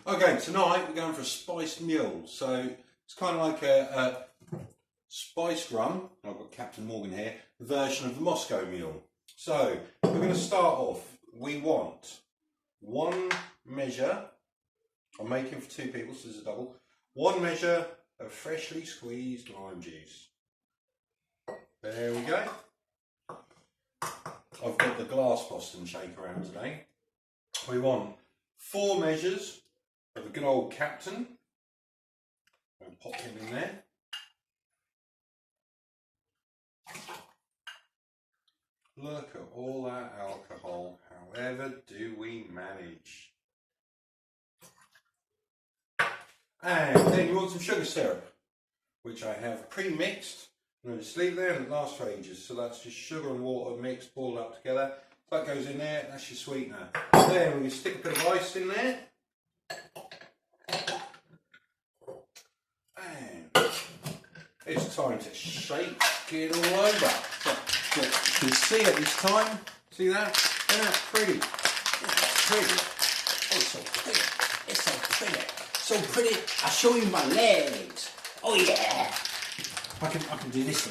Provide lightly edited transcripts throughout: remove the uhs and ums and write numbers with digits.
Okay, tonight we're going for a spiced mule. So it's kind of like a spiced rum, I've got Captain Morgan here, version of the Moscow Mule. So we're going to start off. We want 1 measure, I'm making for 2 people, so this is a double, 1 measure of freshly squeezed lime juice. There we go. I've got the glass Boston shaker around today. We want 4 measures of a good old Captain. I'll pop him in there. Look at all that alcohol. However do we manage? And then you want some sugar syrup, which I have pre-mixed. I'm going to just leave it there and it lasts for ages. So that's just sugar and water mixed, boiled up together. So that goes in there, that's your sweetener. Then we can stick a bit of ice in there. And it's time to shake it all over. So you can see it this time. See that? Isn't that pretty? Isn't that pretty? Oh, it's so pretty. It's so pretty. So pretty, I'll show you my legs. Oh yeah. I can do this.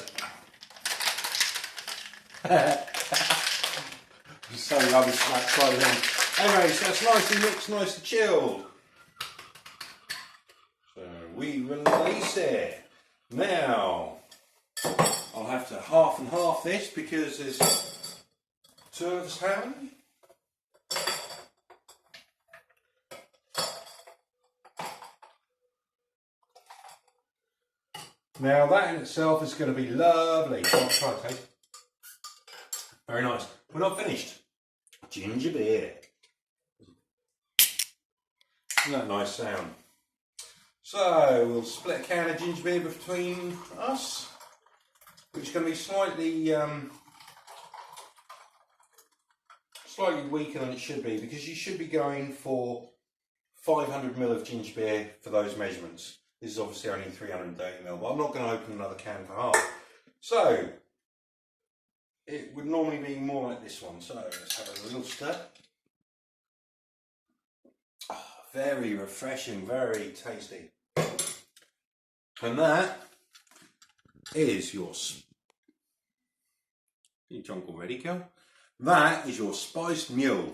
So rubbish that side of them. Anyway, so it's nice and mixed, nice and chilled. So we release it. Now, I'll have to half and half this because there's 2 of us having. Now that in itself is going to be lovely. Try it, taste. Very nice. We're not finished. Ginger beer. Isn't that a nice sound? So we'll split a can of ginger beer between us, which is going to be slightly weaker than it should be, because you should be going for 500 ml of ginger beer for those measurements. This is obviously only 330 ml, but I'm not going to open another can for half. So it would normally be more like this one. So let's have a little stir. Oh, very refreshing, very tasty. And that is your... You drunk already, girl? That is your spiced mule.